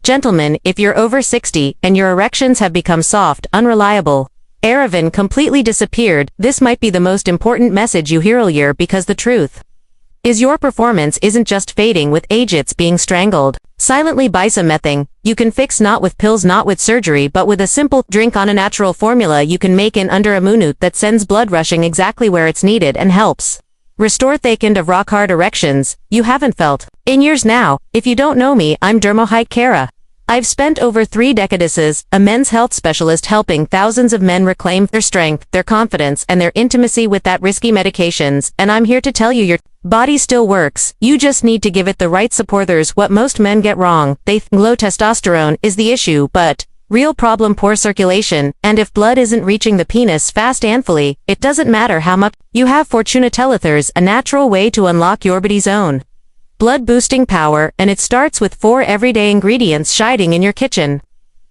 Gentlemen, if you're over 60 and your erections have become soft, unreliable, Aravan completely disappeared, this might be the most important message you hear all year, because the truth is your performance isn't just fading with age, it's being strangled silently by some mething you can fix, not with pills, not with surgery, but with a simple drink on a natural formula you can make in under a minute that sends blood rushing exactly where it's needed and helps restore thickened of rock-hard erections you haven't felt in years now. If you don't know me, I'm Dermohite Kara. I've spent over 3 decades as a men's health specialist helping thousands of men reclaim their strength, their confidence, and their intimacy with that risky medications, and I'm here to tell you your body still works, you just need to give it the right support. There's what most men get wrong, they think low testosterone is the issue, but real problem poor circulation, and if blood isn't reaching the penis fast and fully, it doesn't matter how much you have. Fortuna Telethers, a natural way to unlock your body's own blood boosting power, and it starts with 4 everyday ingredients hiding in your kitchen.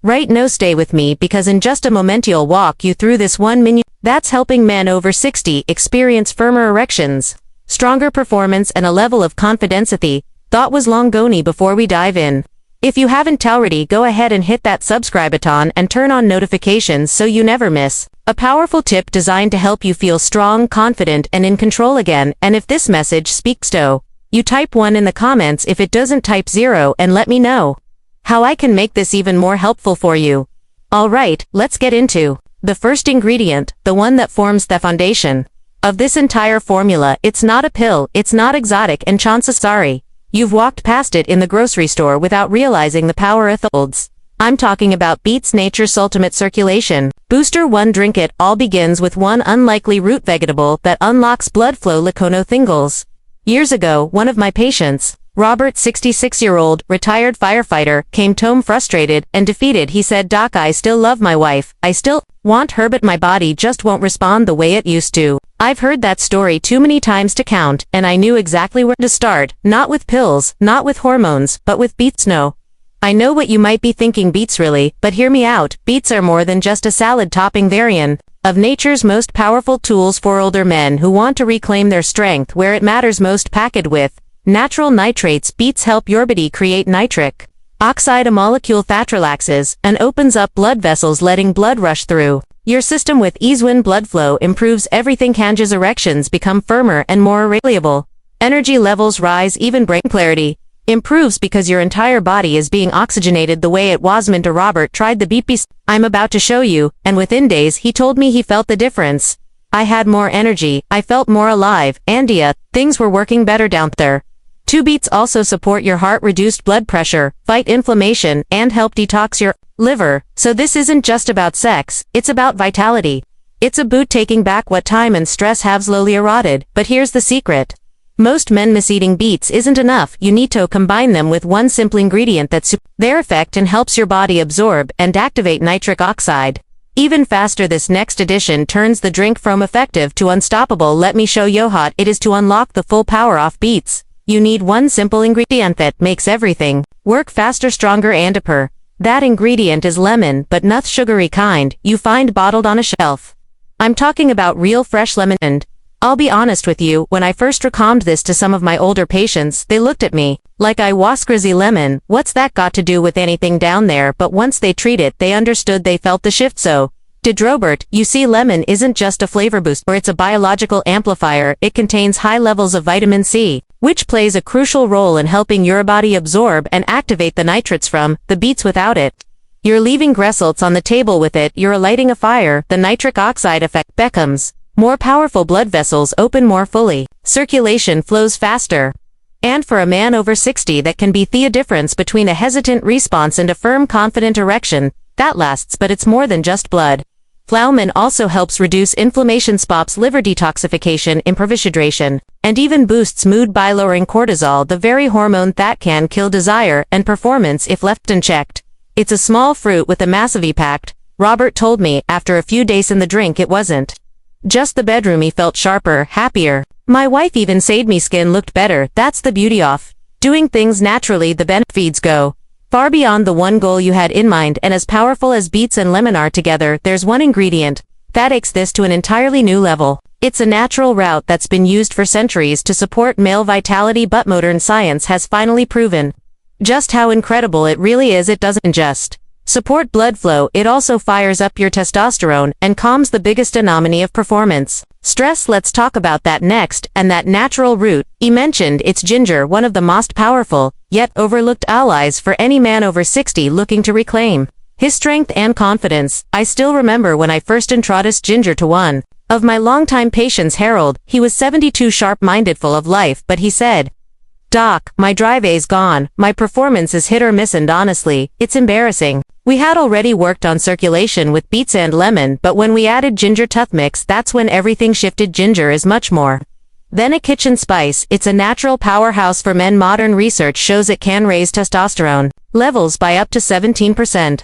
Right now, stay with me, because in just a moment I'll walk you through this one menu that's helping men over 60 experience firmer erections, stronger performance, and a level of confidence that thought was long gone. Before we dive in, if you haven't already, go ahead and hit that subscribe button and turn on notifications so you never miss a powerful tip designed to help you feel strong, confident, and in control again. And if this message speaks to you, type 1 in the comments. If it doesn't, type 0 and let me know how I can make this even more helpful for you. Alright, let's get into the first ingredient, the one that forms the foundation of this entire formula. It's not a pill, it's not exotic, and chances sorry you've walked past it in the grocery store without realizing the power it holds. I'm talking about Beets Nature's Ultimate Circulation Booster 1. Drink it. All begins with one unlikely root vegetable that unlocks blood flow. Lacono Thingles. Years ago, one of my patients, Robert, 66-year-old, retired firefighter, came home frustrated and defeated. He said, "Doc, I still love my wife, I still want her, but my body just won't respond the way it used to." I've heard that story too many times to count, and I knew exactly where to start. Not with pills, not with hormones, but with beets. No. I know what you might be thinking, beets really, but hear me out. Beets are more than just a salad topping variant of nature's most powerful tools for older men who want to reclaim their strength where it matters most. Packed with natural nitrates, beets help your body create nitric oxide, a molecule that relaxes and opens up blood vessels, letting blood rush through your system with ease. When blood flow improves, everything changes. Erections become firmer and more reliable. Energy levels rise, even brain clarity improves, because your entire body is being oxygenated the way it was meant to. Robert tried the beet I'm about to show you, and within days he told me he felt the difference. I had more energy, I felt more alive, and things were working better down there. 2. Beets also support your heart, reduced blood pressure, fight inflammation, and help detox your liver. So this isn't just about sex, it's about vitality. It's about taking back what time and stress have slowly eroded. But here's the secret. Most men miss. Eating beets isn't enough. You need to combine them with one simple ingredient that's their effect and helps your body absorb and activate nitric oxide even faster. This next addition turns the drink from effective to unstoppable. Let me show you how it is to unlock the full power of beets. You need one simple ingredient that makes everything work faster, stronger, and deeper. That ingredient is lemon, but not sugary kind you find bottled on a shelf. I'm talking about real fresh lemon, and I'll be honest with you, when I first recommended this to some of my older patients, they looked at me like I was crazy. Lemon, what's that got to do with anything down there? But once they treat it, they understood, they felt the shift. So did Robert. You see, lemon isn't just a flavor boost, or it's a biological amplifier. It contains high levels of vitamin C, which plays a crucial role in helping your body absorb and activate the nitrates from the beets. Without it, you're leaving results on the table. With it, you're lighting a fire. The nitric oxide effect becomes more powerful. Blood vessels open more fully, circulation flows faster. And for a man over 60, that can be the difference between a hesitant response and a firm, confident erection that lasts. But it's more than just blood. Flowman also helps reduce inflammation, stops liver detoxification, improves hydration, and even boosts mood by lowering cortisol, the very hormone that can kill desire and performance if left unchecked. It's a small fruit with a massive impact. Robert told me after a few days in the drink, it wasn't just the bedroom, he felt sharper, happier. My wife even said me skin looked better. That's the beauty of doing things naturally. The benefits go far beyond the one goal you had in mind, and as powerful as beets and lemon are together, there's one ingredient that takes this to an entirely new level. It's a natural route that's been used for centuries to support male vitality, but modern science has finally proven just how incredible it really is. It doesn't just support blood flow, it also fires up your testosterone and calms the biggest enemy of performance, stress. Let's talk about that next, and that natural root. He mentioned it's ginger, one of the most powerful, yet overlooked allies for any man over 60 looking to reclaim his strength and confidence. I still remember when I first introduced ginger to one of my longtime patients, Harold. He was 72, sharp-minded, full of life, but he said, "Doc, my drive is gone, my performance is hit or miss, and honestly, it's embarrassing." We had already worked on circulation with beets and lemon, but when we added ginger tooth mix, that's when everything shifted. Ginger is much more than a kitchen spice, it's a natural powerhouse for men. Modern research shows it can raise testosterone levels by up to 17%.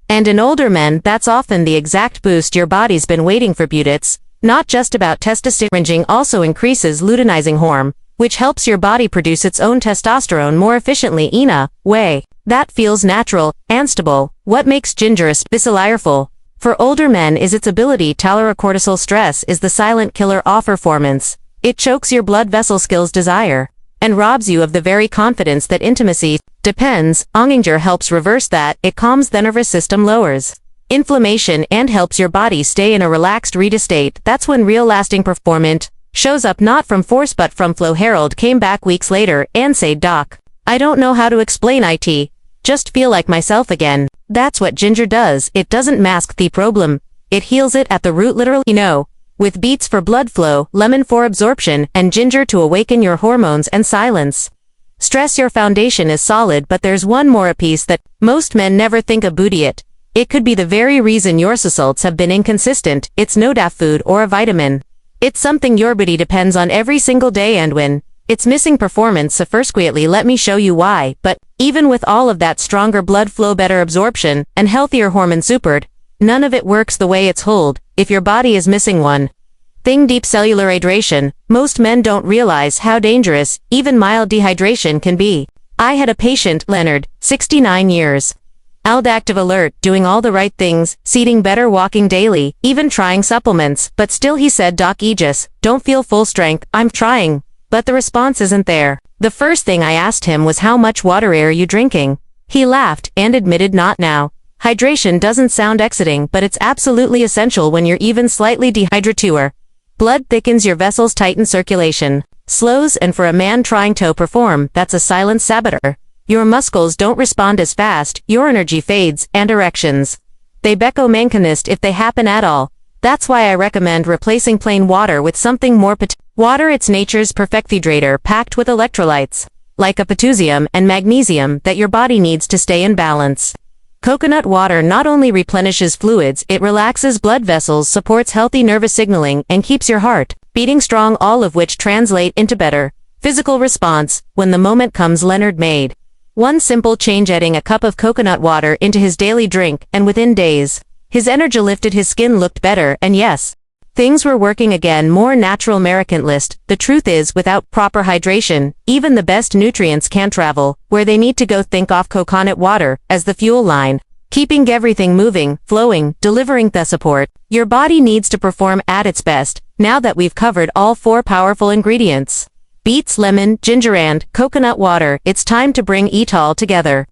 And in older men, that's often the exact boost your body's been waiting for. But it's not just about testosterone, also increases luteinizing hormone, which helps your body produce its own testosterone more efficiently in a way that feels natural and stable. What makes ginger powerful for older men is its ability to tolerate cortisol. Stress is the silent killer of performance. It chokes your blood vessel skills desire and robs you of the very confidence that intimacy depends on. Ginger helps reverse that. It calms the nervous system, lowers inflammation, and helps your body stay in a relaxed ready state. That's when real lasting performance shows up, not from force but from flow. Harold came back weeks later and said, "Doc, I don't know how to explain it. Just feel like myself again." That's what ginger does. It doesn't mask the problem, it heals it at the root, literally. With beets for blood flow, lemon for absorption, and ginger to awaken your hormones and silence stress, your foundation is solid. But there's one more piece that most men never think about. It could be the very reason your results have been inconsistent. It's not a food or a vitamin. It's something your body depends on every single day, and when it's missing performance sufficiently, let me show you why. But even with all of that stronger blood flow, better absorption, and healthier hormone support, none of it works the way it's told if your body is missing one thing: deep cellular hydration. Most men don't realize how dangerous even mild dehydration can be. I had a patient, Leonard, 69 years old, active, alert, doing all the right things, eating better, walking daily, even trying supplements, but still he said, "Doc, I just don't feel full strength. I'm trying, but the response isn't there." The first thing I asked him was, "How much water are you drinking?" He laughed and admitted, "Not now." Hydration doesn't sound exciting, but it's absolutely essential when you're even slightly dehydrated. Blood thickens your vessels, tightens circulation, slows, and for a man trying to perform, that's a silent saboteur. Your muscles don't respond as fast, your energy fades, and erections, they become mankinist if they happen at all. That's why I recommend replacing plain water with something more water. It's nature's perfect hydrator, packed with electrolytes like potassium and magnesium that your body needs to stay in balance. Coconut water not only replenishes fluids, it relaxes blood vessels, supports healthy nervous signaling, and keeps your heart beating strong, all of which translate into better physical response when the moment comes. Leonard made one simple change, adding a cup of coconut water into his daily drink, and within days, his energy lifted, his skin looked better, and yes, things were working again. More natural mercantilist. The truth is, without proper hydration, even the best nutrients can't travel where they need to go. Think of coconut water as the fuel line, keeping everything moving, flowing, delivering the support your body needs to perform at its best. Now that we've covered all four powerful ingredients, beets, lemon, ginger, and coconut water, it's time to bring it all together.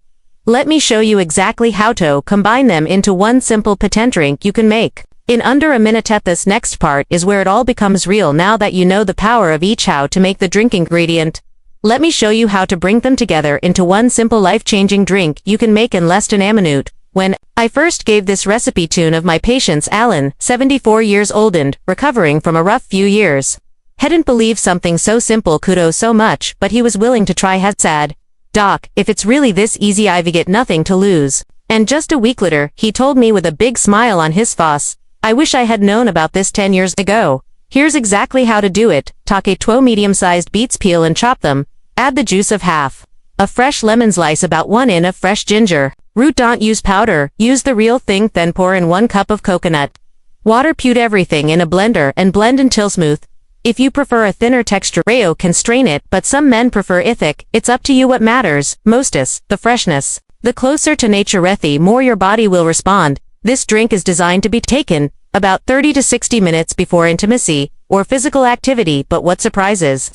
Let me show you exactly how to combine them into one simple potent drink you can make in under a minute. This next part is where it all becomes real. Now that you know the power of each, how to make the drink ingredient, let me show you how to bring them together into one simple life-changing drink you can make in less than a minute. When I first gave this recipe to one of my patients, Alan, 74 years old and recovering from a rough few years, hadn't believed something so simple could owe so much, but he was willing to try. Had said, "Doc, if it's really this easy, I've got nothing to lose." And just a week later, he told me with a big smile on his face, "I wish I had known about this 10 years ago. Here's exactly how to do it." Take 12 medium-sized beets, peel and chop them. Add the juice of half a fresh lemon, slice about 1 in of fresh ginger. Root, don't use powder, use the real thing. Then pour in 1 cup of coconut water. Put everything in a blender and blend until smooth. If you prefer a thinner texture, Rayo can strain it, but some men prefer it thick. It's up to you. What matters most is the freshness. The closer to nature, the more your body will respond. This drink is designed to be taken about 30 to 60 minutes before intimacy or physical activity. But what surprises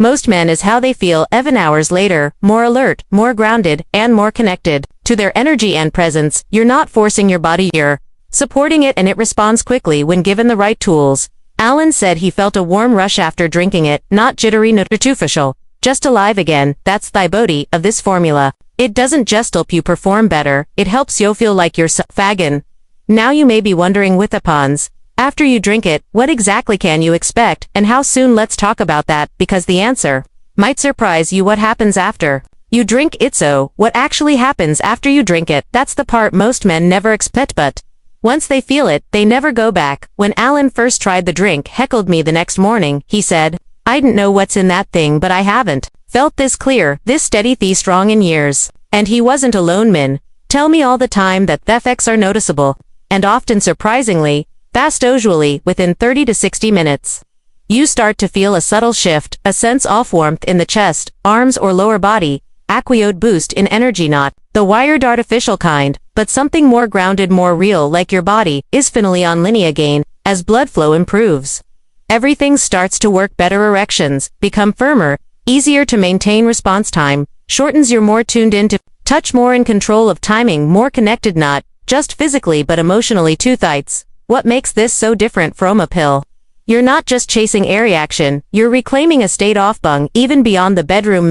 most men is how they feel even hours later, more alert, more grounded, and more connected to their energy and presence. You're not forcing your body, you're supporting it, and it responds quickly when given the right tools. Alan said he felt a warm rush after drinking it, not jittery nor superficial, just alive again. That's the beauty of this formula. It doesn't just help you perform better, it helps you feel like you're faggin'. Now you may be wondering with the pawns, after you drink it, what exactly can you expect, and how soon? Let's talk about that, because the answer might surprise you. What happens after you drink it? So, what actually happens after you drink it? That's the part most men never expect, but once they feel it, they never go back. When Alan first tried the drink, heckled me the next morning, he said, "I didn't know what's in that thing, but I haven't felt this clear, this steady, this strong in years." And he wasn't alone. Men tell me all the time that the effects are noticeable, and often surprisingly fast. Usually, within 30 to 60 minutes, you start to feel a subtle shift, a sense of warmth in the chest, arms or lower body, aquiode boost in energy, not the wired artificial kind, but something more grounded, more real, like your body is finally on linear again. As blood flow improves, everything starts to work better. Erections become firmer, easier to maintain. Response time shortens. You're more tuned into touch, more in control of timing, more connected, not just physically but emotionally. Two thighs. What makes this so different from a pill? You're not just chasing a reaction, you're reclaiming a state of bung, even beyond the bedroom.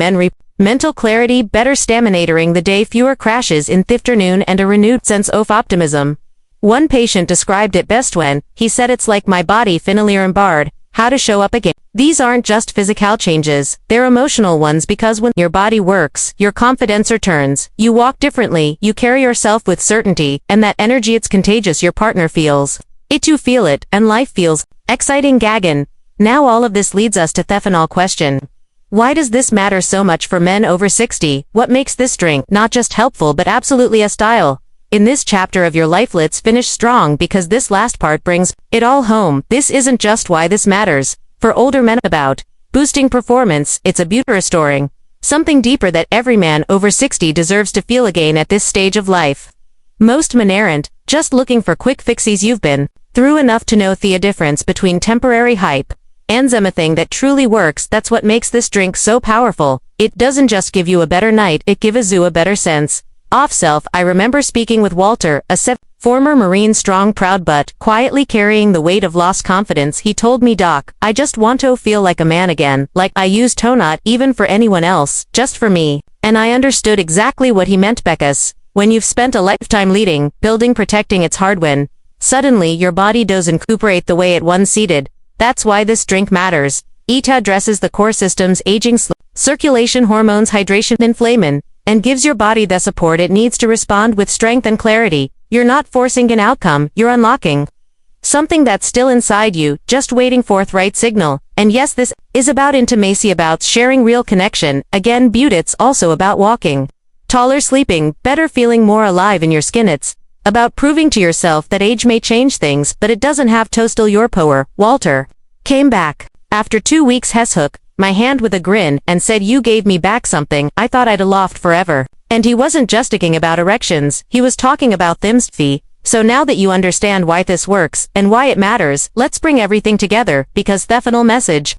Mental clarity, better stamina during the day, fewer crashes in the afternoon, and a renewed sense of optimism. One patient described it best when he said, "It's like my body finally remembered how to show up again." These aren't just physical changes, they're emotional ones, because when your body works, your confidence returns, you walk differently, you carry yourself with certainty, and that energy, it's contagious. Your partner feels it, you feel it, and life feels exciting. Gaggin. Now all of this leads us to the final question. Why does this matter so much for men over 60? What makes this drink not just helpful but absolutely a style? In this chapter of your life, let's finish strong, because this last part brings it all home. This isn't just why this matters for older men about boosting performance, it's a beauty restoring something deeper that every man over 60 deserves to feel again at this stage of life. Most men aren't just looking for quick fixes. You've been through enough to know the difference between temporary hype and something that truly works. That's what makes this drink so powerful. It doesn't just give you a better night, it gives you a better sense of self. I remember speaking with Walter, a former Marine, strong, proud, but quietly carrying the weight of lost confidence. He told me, "Doc, I just want to feel like a man again, like I used to, not even for anyone else, just for me." And I understood exactly what he meant, because when you've spent a lifetime leading, building, protecting, it's hard when suddenly your body doesn't recuperate the way it once did. That's why this drink matters. It addresses the core systems: aging, circulation, hormones, hydration, inflammation, and gives your body the support it needs to respond with strength and clarity. You're not forcing an outcome, you're unlocking something that's still inside you, just waiting for the right signal. And yes, this is about intimacy, about sharing real connection. Again, beauty, it's also about walking taller, sleeping better, feeling more alive in your skin. It's about proving to yourself that age may change things, but it doesn't have to steal your power. Walter came back after 2 weeks, hook my hand with a grin, and said, "You gave me back something I thought I'd lost forever." And he wasn't just talking about erections, he was talking about them's fee. So now that you understand why this works, and why it matters, let's bring everything together, because the final message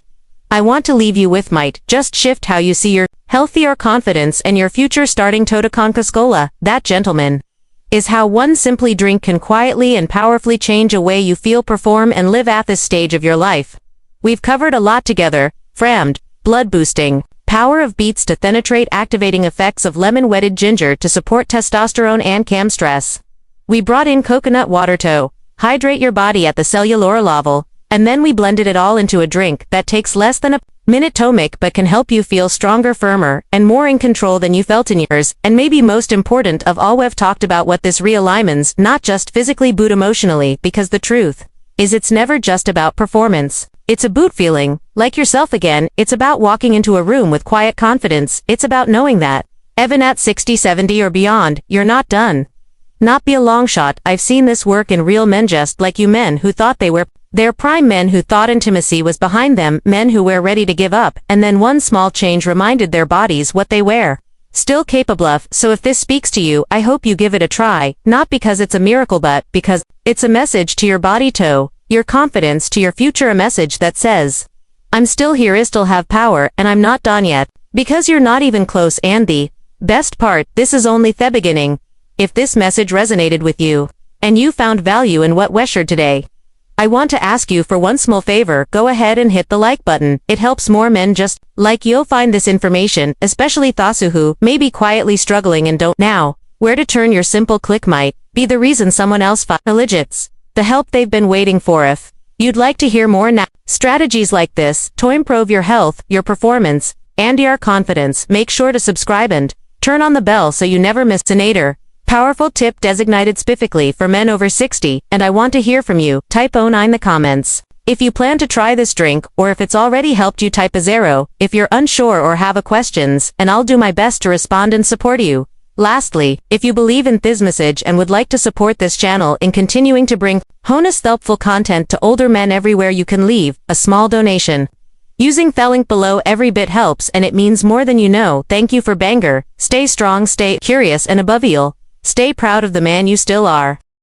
I want to leave you with might just shift how you see your healthier confidence and your future. Starting to Coca-Cola, that, gentlemen, is how one simply drink can quietly and powerfully change a way you feel, perform, and live at this stage of your life. We've covered a lot together, framed blood boosting, power of beets to penetrate, activating effects of lemon-wetted ginger to support testosterone and calm stress. We brought in coconut water to hydrate your body at the cellular level, and then we blended it all into a drink that takes less than a minute to make but can help you feel stronger, firmer, and more in control than you felt in years. And maybe most important of all, we've talked about what this realignment's not just physically but emotionally, because the truth is it's never just about performance. It's about feeling like yourself again. It's about walking into a room with quiet confidence. It's about knowing that even at 60, 70 or beyond, you're not done. Not be a long shot. I've seen this work in real men, just like you, men who thought they were their prime, men who thought intimacy was behind them, men who were ready to give up, and then one small change reminded their bodies what they were still capable of. So if this speaks to you, I hope you give it a try, not because it's a miracle but because it's a message to your body, to your confidence, to your future, a message that says I'm still here, I still have power, and I'm not done yet. Because you're not even close, and the best part, this is only the beginning. If this message resonated with you, and you found value in what we shared today, I want to ask you for one small favor. Go ahead and hit the like button. It helps more men just like you'll find this information, especially those who may be quietly struggling and don't know where to turn. Your simple click might be the reason someone else finds legits the help they've been waiting for. If you'd like to hear more now, strategies like this to improve your health, your performance, and your confidence, make sure to subscribe and turn on the bell so you never miss another powerful tip designated specifically for men over 60, and I want to hear from you. Type 09 in the comments if you plan to try this drink, or if it's already helped you. Type a 0 if you're unsure or have a questions, and I'll do my best to respond and support you. Lastly, if you believe in this message and would like to support this channel in continuing to bring honest helpful content to older men everywhere, you can leave a small donation using the link below. Every bit helps, and it means more than you know. Thank you for banger. Stay strong, stay curious, and above all, stay proud of the man you still are.